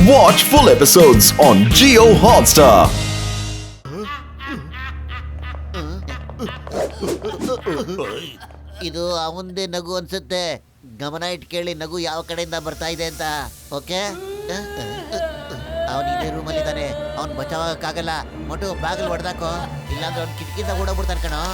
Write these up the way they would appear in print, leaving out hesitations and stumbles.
Watch full episodes on Jio Hotstar. ಇದು ಅವಂದೇ ನಗು ಅನ್ಸುತ್ತೆ. ಗಮನ ಇಟ್ಟು ಕೇಳಿ ನಗು ಯಾವ ಕಡೆಯಿಂದ ಬರ್ತಾ ಇದೆ ಅಂತ. ಓಕೆ, ಅವನು ಇದೇ ರೂಮಲ್ಲಿ ಇದ್ದಾನೆ. ಅವ್ನು ಬಚಾವಾಗಕ್ಕಾಗಲ್ಲ. ಮೊಟ್ಟು ಬಾಗಿಲು ಹೊಡೆದಾಕೋ, ಇಲ್ಲಾಂದ್ರೆ ಅವ್ನು ಕಿಟಕಿಯಿಂದ ಓಡೋಗ್ಬಿಡ್ತಾನೆ ಕಣೋ.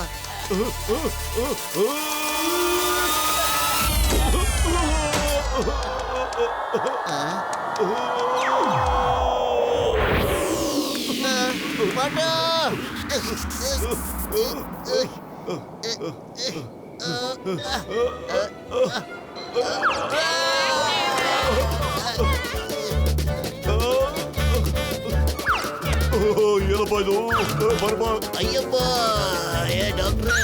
ಏನಪ್ಪ ಇದು? ಬರ್ಬಾ. ಅಯ್ಯಪ್ಪ, ಏ ಡಾಕ್ಟ್ರೆ.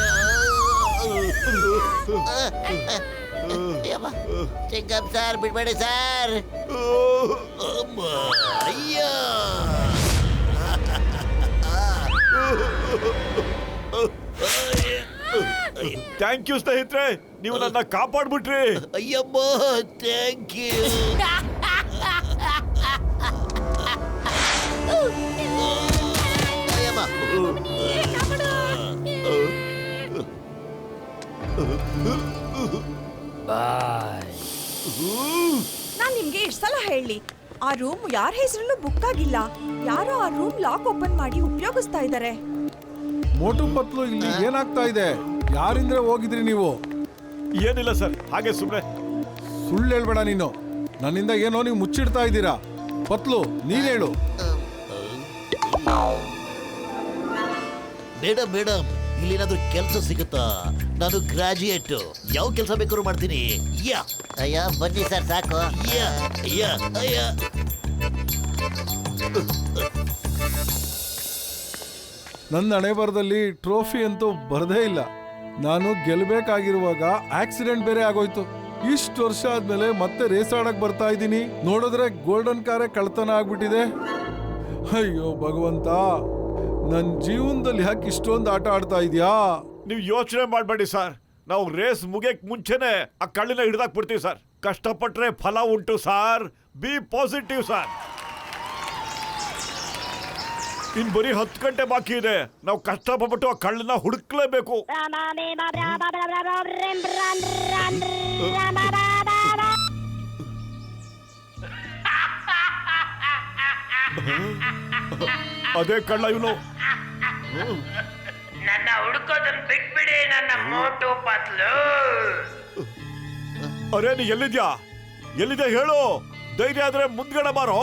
ಚಿಕ್ಕಪ್ಪ ಸರ್, ಬಿಡ್ಬೇಡಿ ಸರ್. ಅಯ್ಯ, ಥ್ಯಾಂಕ್ ಯು ಸ್ನೇಹಿತರೆ, ನೀವು ನನ್ನ ಕಾಪಾಡ್ಬಿಟ್ರಿ. ಅಯ್ಯಮ್ಮ, ಥ್ಯಾಂಕ್ ಯು. ನಾನ್ ನಿಮ್ಗೆ ಎಷ್ಟು ಸಲ ಹೇಳಿ, ಆ ರೂಮ್ ಯಾರ ಹೆಸರಲ್ಲೂ ಬುಕ್ ಆಗಿಲ್ಲ. ಯಾರೋ ಆ ರೂಮ್ ಲಾಕ್ ಓಪನ್ ಮಾಡಿ ಉಪಯೋಗಿಸ್ತಾ ಇದ್ದಾರೆ. ಮೋಟು ಪತ್ಲು, ಇಲ್ಲಿ ಏನಾಗ್ತಾ ಇದೆ? ಯಾರಿಂದ್ರೆ ಹೋಗಿದ್ರಿ ನೀವು? ಏನಿಲ್ಲ ಸರ್, ಹಾಗೆ ಸುಮ್ಮನೆ. ಸುಳ್ಳು ಹೇಳ್ಬೇಡ ನೀನು. ನನ್ನಿಂದ ಏನೋ ನೀವು ಮುಚ್ಚಿಡ್ತಾ ಇದ್ದೀರಾ. ಪತ್ಲು, ನೀನ್ ಹೇಳು. ಮೇಡಮ್ ಮೇಡಮ್, ಇಲ್ಲೇನಾದ್ರೂ ಕೆಲಸ ಸಿಗುತ್ತಾ? ನಾನು ಗ್ರಾಜುಯೇಟ್, ಯಾವ ಕೆಲಸ ಬೇಕಾದ್ರೂ ಮಾಡ್ತೀನಿ. ಯಾ ಅಯ್ಯ, ಬನ್ನಿ ಸರ್, ಸಾಕು. ಯಾ ಅಯ್ಯ ಅಯ್ಯ. ನನ್ನ ಹಣೆ ಬರದಲ್ಲಿ ಟ್ರೋಫಿ ಅಂತೂ ಬರದೇ ಇಲ್ಲ. ನಾನು ಗೆಲ್ಬೇಕಾಗಿರುವಾಗ ಆಕ್ಸಿಡೆಂಟ್ ಬೇರೆ ಆಗೋಯ್ತು. ಇಷ್ಟು ವರ್ಷ ಆದ್ಮೇಲೆ ಮತ್ತೆ ರೇಸ್ ಆಡಕ್ ಬರ್ತಾ ಇದ್ದೀನಿ. ನೋಡಿದ್ರೆ ಗೋಲ್ಡನ್ ಕಾರೇ ಕಳ್ತನ ಆಗ್ಬಿಟ್ಟಿದೆ. ಅಯ್ಯೋ ಭಗವಂತ, ನನ್ನ ಜೀವನದಲ್ಲಿ ಯಾಕೆ ಇಷ್ಟೊಂದು ಆಟ ಆಡ್ತಾ ಇದೀಯಾ? ನೀವು ಯೋಚನೆ ಮಾಡಬೇಡಿ ಸರ್, ನಾವು ರೇಸ್ ಮುಗಿಯಕ್ ಮುಂಚೆನೆ ಆ ಕಳ್ಳಿನ ಹಿಡ್ದಾಕ್ಬಿಡ್ತೀವಿ ಸರ್. ಕಷ್ಟಪಟ್ರೆ ಫಲ ಉಂಟು ಸರ್. Be positive sir. ಇನ್ ಬರೀ 10 ಗಂಟೆ ಬಾಕಿ ಇದೆ. ನಾವು ಕಷ್ಟಪಟ್ಟು ಆ ಕಳ್ಳನ ಹುಡುಕ್ಲೇಬೇಕು. ಅದೇ ಕಳ್ಳ ಇವನು. ನನ್ನ ಹುಡುಕೋದನ್ನ ಬಿಟ್ಬಿಡಿ ನನ್ನ ಮೋಟು ಪತ್ಲು. ಅರೆ, ನೀ ಎಲ್ಲಿದ್ಯಾ? ಎಲ್ಲಿದೆ ಹೇಳು. ಧೈರ್ಯ ಆದ್ರೆ ಮುಂದ್ಗಡೆ ಬಾರೋ.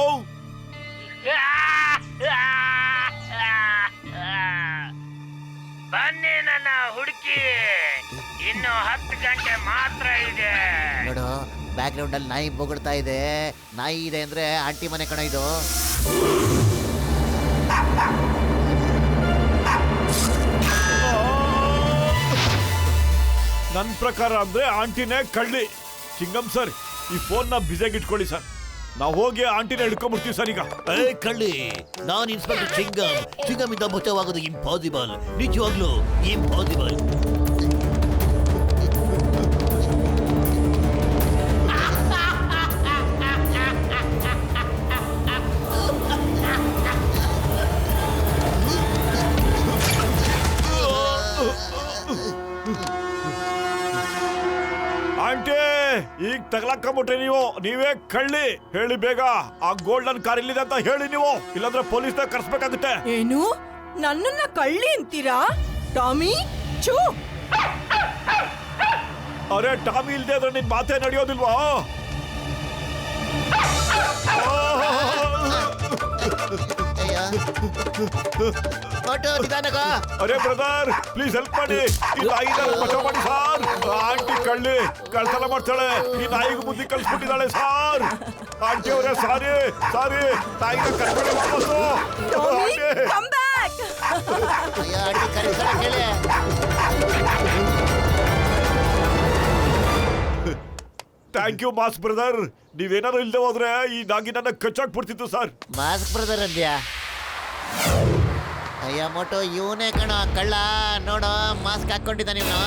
ಬನ್ನಿ ನನ್ನ ಹುಡುಕಿ, ಇನ್ನು 10 ಗಂಟೆ ಮಾತ್ರ ಇದೆ. ನೋಡು, ಬ್ಯಾಕ್ ಗ್ರೌಂಡ್ ಅಲ್ಲಿ ನಾಯಿ ಬೊಗಳ್ತಾ ಇದೆ. ನಾಯಿ ಇದೆ ಅಂದ್ರೆ ಆಂಟಿ ಮನೆ ಕಣ ಇದು. ನನ್ನ ಪ್ರಕಾರ ಅಂದ್ರೆ ಆಂಟಿನೇ ಕಳ್ಳಿ. ಚಿಂಗಮ್ ಸರ್, ಈ ಫೋನ್ ನ ಬಿಸಿಯಾಗಿ ಇಟ್ಕೊಳ್ಳಿ ಸರ್. ನಾವು ಹೋಗಿ ಆಂಟಿನ ಹಿಡ್ಕೊಂಡ್ಬಿಡ್ತೀವಿ ಸರ್. ಈಗ ಕಳ್ಳಿ, ನಾನು ಇನ್ಸ್ಪೆಕ್ಟರ್ ಚಿಂಗಮ್. ಚಿಂಗಮ್ ಇಂದ ಬಚಾವಾಗೋದು ಇಂಪಾಸಿಬಲ್, ನಿಜವಾಗ್ಲೂ ಇಂಪಾಸಿಬಲ್. ಆಂಟಿ, ಈಗ ತಗಲಾಕೊಂಬಿಟ್ರೆ ನೀವೇ ಕಳ್ಳಿ. ಹೇಳಿ ಬೇಗ, ಆ ಗೋಲ್ಡನ್ ಕಾರ್ ಇಲ್ಲಿದೆ ಅಂತ ಹೇಳಿ ನೀವು, ಇಲ್ಲಾಂದ್ರೆ ಪೊಲೀಸ್ನ ಕರ್ಸ್ಬೇಕಾಗುತ್ತೆ. ಏನು, ನನ್ನನ್ನ ಕಳ್ಳಿ ಅಂತೀರಾ? ಟಾಮಿ ಚೂ. ಅರೆ, ಟಾಮಿ ಇಲ್ದೆ ಅಂದ್ರೆ ನಿನ್ ಮಾತೇ ನಡೆಯೋದಿಲ್ವಾ? ಅರೆ ಬ್ರದರ್, ಪ್ಲೀಸ್ ಹೆಲ್ಪ್ ಮಾಡಿ. ಈ ನಾಯಿನ ಬಚಾವ್ ಮಾಡಿ ಸರ್. ಆಂಟಿ ಕಳ್ಳಿ ಕಳ್ತನ ಮಾಡ್ತಾಳೆ. ಈ ನಾಯಿಗೂ ಬುದ್ಧಿ ಕಳ್ಸ್ಬಿಟ್ಟಿದ್ದಾಳೆ ಸರ್. ಆಂಟಿ ಅವರೇ, ಸಾರಿ ಸಾರಿ, ನಾಯಿನ ಕರ್ಕೊಳ್ಳಿ ವಾಪಸ್ಸು. Come back. Thank you mass brother. ನೀವೇನಾದ್ರು ಇಲ್ದೆ ಹೋದ್ರೆ ಈ ನಾಗಿ ನನ್ನ ಕಚ್ಚಾಕ್ಬಿಡ್ತಿತ್ತು ಸರ್. ಮಾಸ್ಕ್ ಬ್ರದರ್ ಅಂದ್ಯಾ? ಅಯ್ಯ ಮೋಟು, ಇವನೇ ಕಣ ಕಳ್ಳ. ನೋಡ, ಮಾಸ್ಕ್ ಹಾಕೊಂಡಿದ್ದಾನೆ ಇವನು.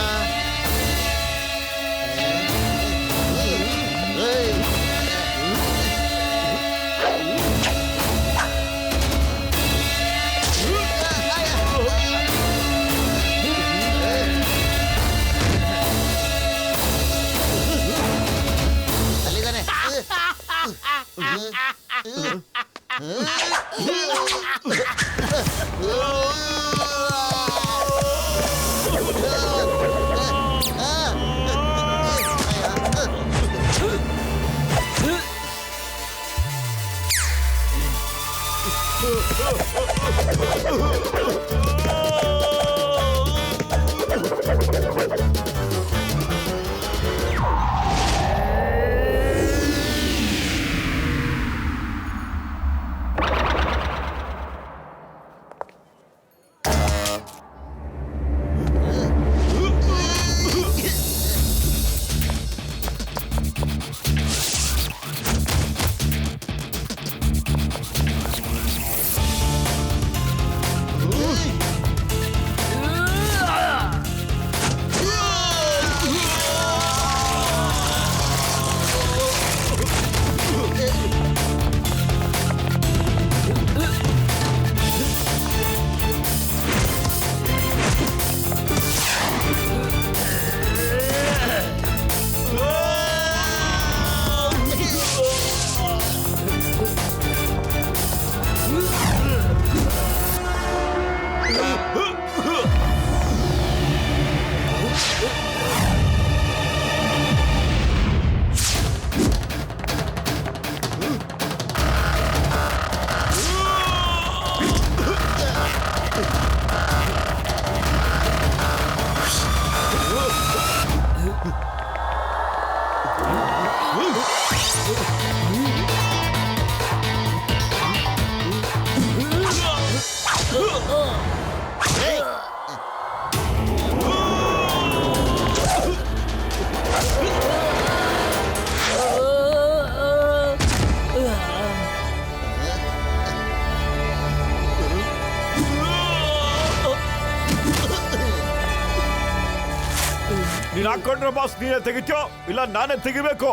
ನೀನ್ ಹಾಕೊಂಡ್ರೆ ಬಾಸ್ ನೀನೇ ತೆಗಿತ್ಯೋ ಇಲ್ಲ ನಾನೇ ತೆಗಿಬೇಕು.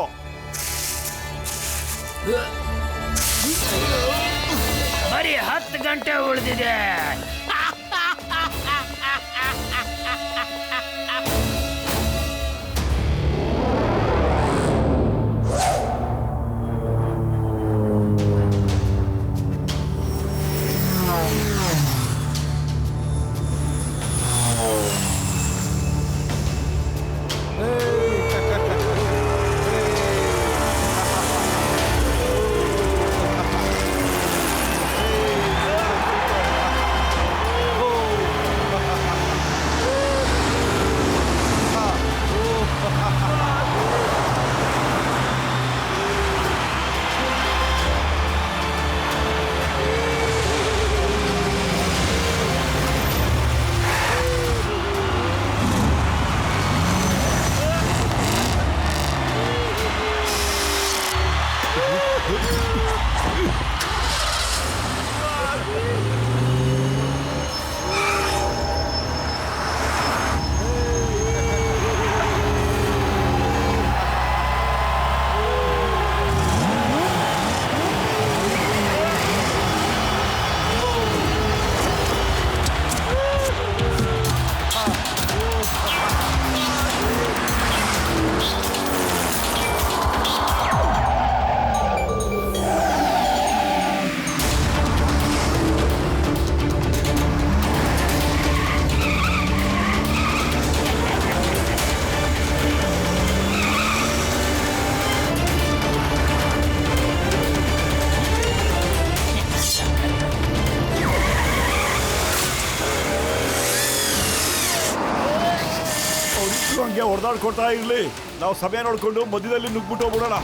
ಬರೀ 10 ಗಂಟೆ ಉಳಿದಿದೆ. ಹಂಗೆ ಹೊಡೆದಾಡ್ಕೊಳ್ತಾ ಇರ್ಲಿ, ನಾವು ಸಮಯ ನೋಡ್ಕೊಂಡು ಮಧ್ಯದಲ್ಲಿ ನುಗ್ಬಿಟ್ಟು ಹೋಗ್ಬಿಡೋಣ.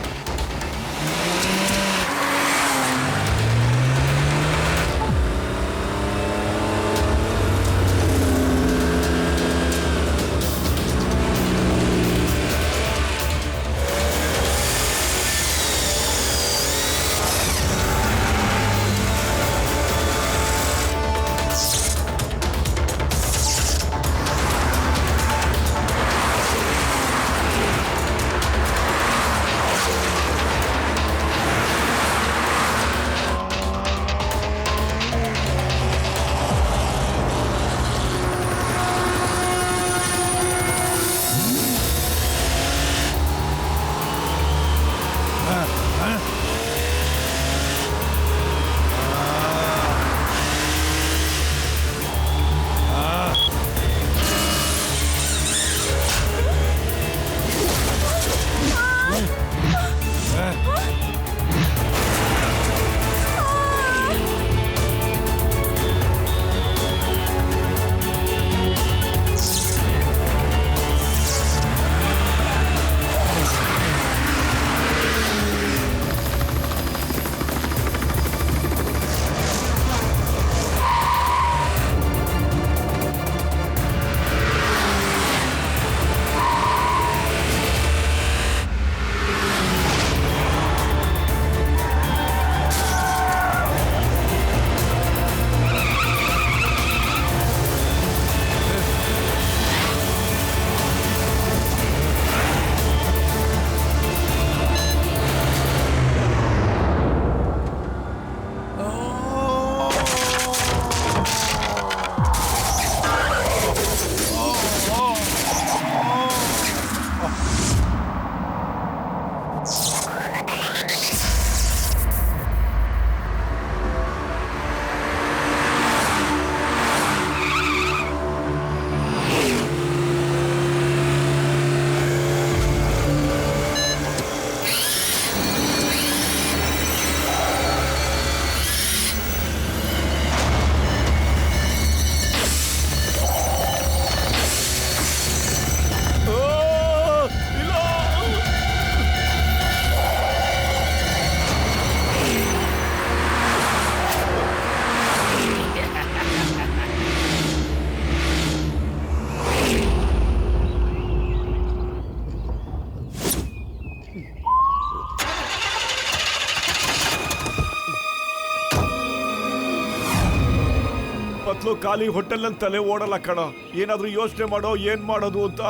ಪತ್ಲು ಖಾಲಿ ಹೋಟೆಲ್ ನನ್ ತಲೆ ಓಡಲ್ಲ ಕಣ. ಏನಾದ್ರೂ ಯೋಚನೆ ಮಾಡೋ, ಏನ್ ಮಾಡೋದು ಅಂತ.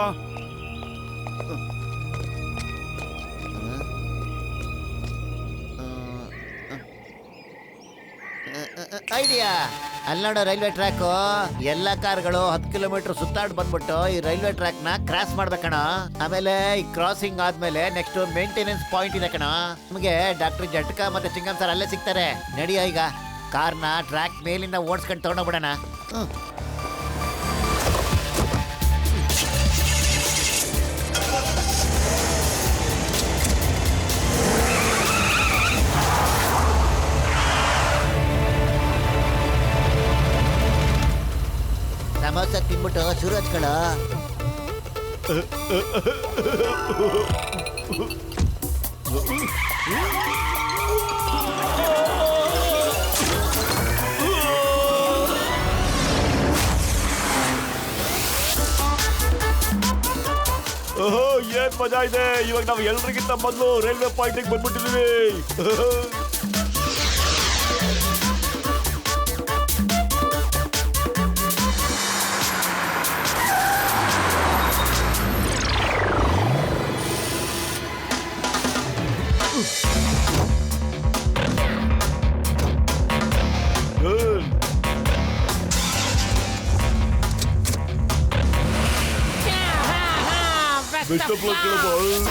ಐಡಿಯಾ. ಅಲ್ಲಿ ನೋಡೋ ರೈಲ್ವೆ ಟ್ರ್ಯಾಕ್, ಎಲ್ಲಾ ಕಾರ್ಗಳು 10 ಕಿಲೋಮೀಟರ್ ಸುತ್ತಾಡ್ ಬಂದ್ಬಿಟ್ಟು ಈ ರೈಲ್ವೆ ಟ್ರ್ಯಾಕ್ ನ ಕ್ರಾಸ್ ಮಾಡ್ಬೇಕಣ. ಆಮೇಲೆ ಈ ಕ್ರಾಸಿಂಗ್ ಆದ್ಮೇಲೆ ನೆಕ್ಸ್ಟ್ ಮೇಂಟೆನೆನ್ಸ್ ಪಾಯಿಂಟ್ ಇದೆ ಕಣ. ನಮಗೆ ಡಾಕ್ಟರ್ ಜಟ್ಕಾ ಮತ್ತೆ ಚಿಂಗಂ ಸರ್ ಅಲ್ಲೇ ಸಿಗ್ತಾರೆ. ನಡಿಯೋ ಈಗ ಕಾರ್ನ ಟ್ರ್ಯಾಕ್ ಮೇಲಿಂದ ಓಡಿಸ್ಕೊಂಡು ತಗೊಂಡೋಗ್ಬಿಡೋಣ. ಸಮೋಸ ತಿನ್ಬಿಟ್ಟು ಶುರು ಹಚ್ಕೊಳ. ಓಹೋ, ಏನ್ ಮಜಾ ಇದೆ. ಇವಾಗ ನಾವು ಎಲ್ರಿಗಿಂತ ಮೊದಲು ರೈಲ್ವೆ ಪಾಯಿಂಟ್ ಬಂದ್ಬಿಟ್ಟಿದೀವಿ. Best of luck, boys.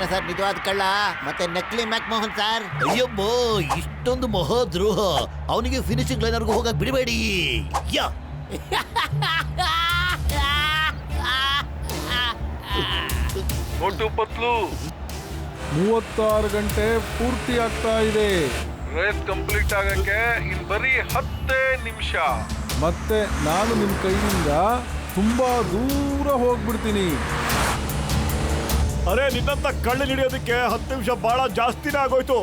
Sir ನಿಜವಾದ ಕಳ್ಳ ಮತ್ತೆ ನಕಲಿ ಮ್ಯಾಕ್ ಮೋಹನ್ ಸರ್. ಅಯ್ಯಬ್ಬೋ, ಇಷ್ಟೊಂದು ಮಹೋದ್ರೋಹ. ಅವನಿಗೆ ಫಿನಿಶಿಂಗ್ ಲೈನರ್ಗೂ ಹೋಗಕ್ ಬಿಡಬೇಡಿ. ಯಾ ಮೊಟ್ಟು ಪತ್ಲು 36 ಗಂಟೆ ಪೂರ್ತಿ ಆಗ್ತಾ ಇದೆ. ರೇಸ್ ಕಂಪ್ಲೀಟ್ ಆಗಕ್ಕೆ ಇನ್ ಬರೀ 10 ನಿಮಿಷ. ಮತ್ತೆ ನಾನು ನಿಮ್ ಕೈಯಿಂದ ತುಂಬಾ ದೂರ ಹೋಗ್ಬಿಡ್ತೀನಿ. ಅರೆ, ನಿನ್ನಂತ ಕಳ್ಳಿ ಹಿಡಿಯೋದಕ್ಕೆ 10 ನಿಮಿಷ ಬಹಳ ಜಾಸ್ತಿನೇ ಆಗೋಯ್ತು.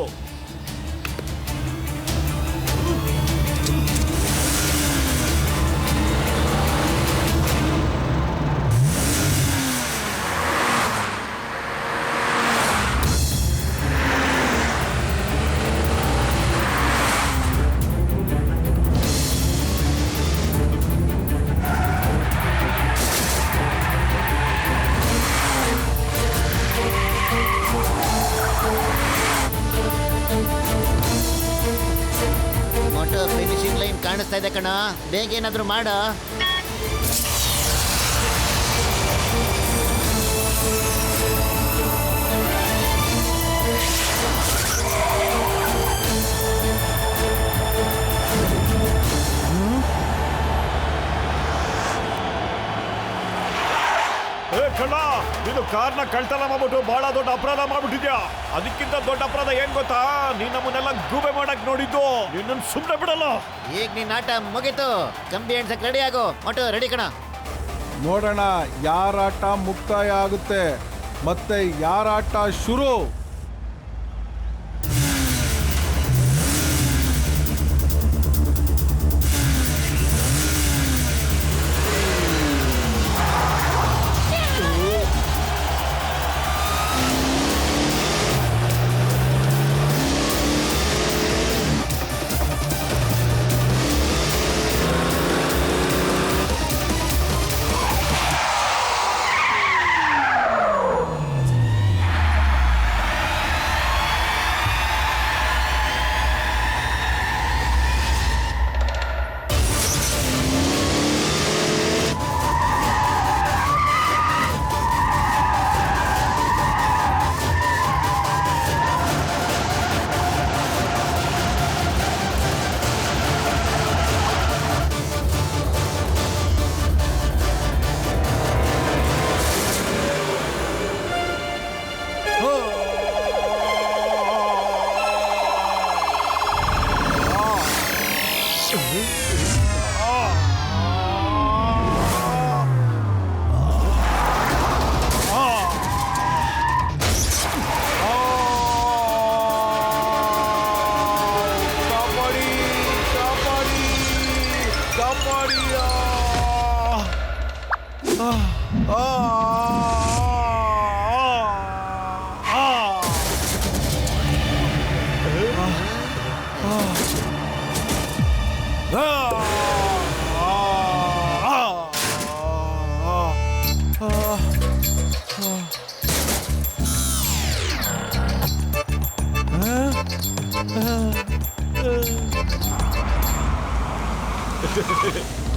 ಫಿನಿಶಿಂಗ್ ಲೈನ್ ಕಾಣಿಸ್ತಾ ಇದೆ ಕಣ, ಬೇಗ ಏನಾದ್ರು ಮಾಡ. ಕಣ್ಣ, ನೀನು ಕಾರ್ನ ಕಳ್ತನ ಮಾಡ್ಬಿಟ್ಟು ಬಹಳ ದೊಡ್ಡ ಅಪರಾಧ ಮಾಡ್ಬಿಟ್ಟಿದ್ಯಾ. ಅದಕ್ಕಿಂತ ದೊಡ್ಡ ಅಪರಾಧ ಏನ್ ಗೊತ್ತಾ? ನೀನ್ ನಮ್ಮನ್ನೆಲ್ಲ ಗೂಬೆ ಮಾಡಕ್ ನೋಡಿದ್ದು. ನಿನ್ನ ಸುಮ್ಮನೆ ಬಿಡಲ್ಲ. ಈಗ ನಿನ್ನ ಆಟ ಮುಗೀತು. ಕಂಬಿ ಎಣ್ಸಕ್ ರೆಡಿ ಆಗೋ. ಮೊಟ್ಟು ರೆಡಿ ಕಣ. ನೋಡೋಣ ಯಾರ ಆಟ ಮುಕ್ತಾಯ ಆಗುತ್ತೆ ಮತ್ತೆ ಯಾರ ಆಟ ಶುರು.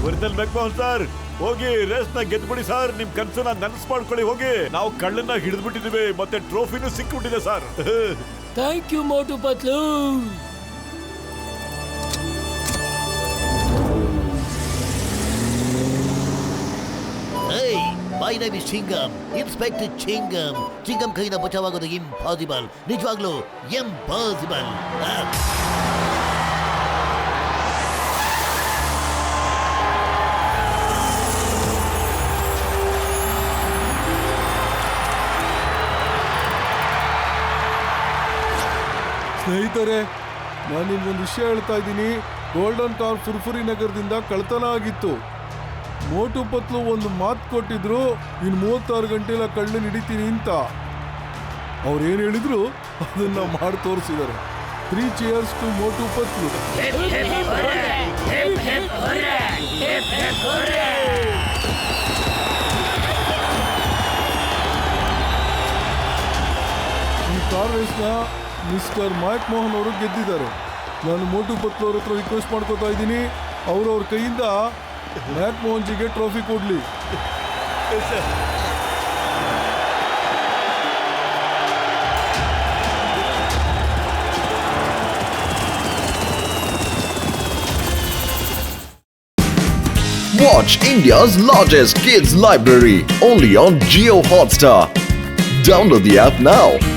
ಒರಿಜಿನಲ್ ಮೆಕ್ಮೋಹನ್ ಸರ್, ಹೋಗಿ ರೇಸ್ ನ ಗೆದ್ಬಿಡಿ ಸರ್. ನಿಮ್ ಕನ್ಸನ್ನ ನನಸು ಮಾಡ್ಕೊಳ್ಳಿ. ಹೋಗಿ, ನಾವು ಕಳ್ಳನ್ನ ಹಿಡಿದ್ಬಿಟ್ಟಿದೀವಿ, ಮತ್ತೆ ಟ್ರೋಫಿನೂ ಸಿಕ್ಬಿಟ್ಟಿದೆ sir. Thank you Motu Patlu. My name is Chingam, inspector Chingam. Chingam ಕೈಯಿಂದ ಬಚಾವಾಗೋದು ಇಂಪಾಸಿಬಲ್, ನಿಜವಾಗ್ಲೂ ಇಂಪಾಸಿಬಲ್. ಸ್ನೇಹಿತರೆ, ನಾನು ನಿಮ್ಗೊಂದು ವಿಷಯ ಹೇಳ್ತಾ ಇದ್ದೀನಿ. ಗೋಲ್ಡನ್ ಕಾರ್ ಫುರ್ಫುರಿ ನಗರದಿಂದ ಕಳ್ತನ ಆಗಿತ್ತು. ಮೋಟು ಪತ್ಲು ಒಂದು ಮಾತು ಕೊಟ್ಟಿದ್ರು, ಇನ್ನು 36 ಗಂಟೆಲ್ಲ ಕಳ್ಳನ ಹಿಡಿತೀನಿ ಅಂತ. ಅವ್ರು ಏನು ಹೇಳಿದ್ರು ಅದನ್ನ ಮಾಡಿ ತೋರಿಸಿದ್ದಾರೆ. 3 cheers to ಮೋಟು ಪತ್ಲು. ಈ ಕಾರ್ ರೇಸ್ನ ಮಿಸ್ಟರ್ ಮ್ಯಾಕ್ ಮೋಹನ್ ಅವರು ಗೆದ್ದಿದ್ದಾರೆ. ನಾನು ಮೋಟು ಪತ್ಲು ಅವ್ರ ಹತ್ರ ರಿಕ್ವೆಸ್ಟ್ ಮಾಡ್ಕೋತಾ ಇದ್ದೀನಿ, ಅವ್ರ ಕೈಯಿಂದ ಮ್ಯಾಕ್ ಮೋಹನ್ ಜಿಗೆ ಟ್ರೋಫಿ ಕೊಡ್ಲಿ. Watch India's largest kids library only on Jio Hotstar. Download the app now.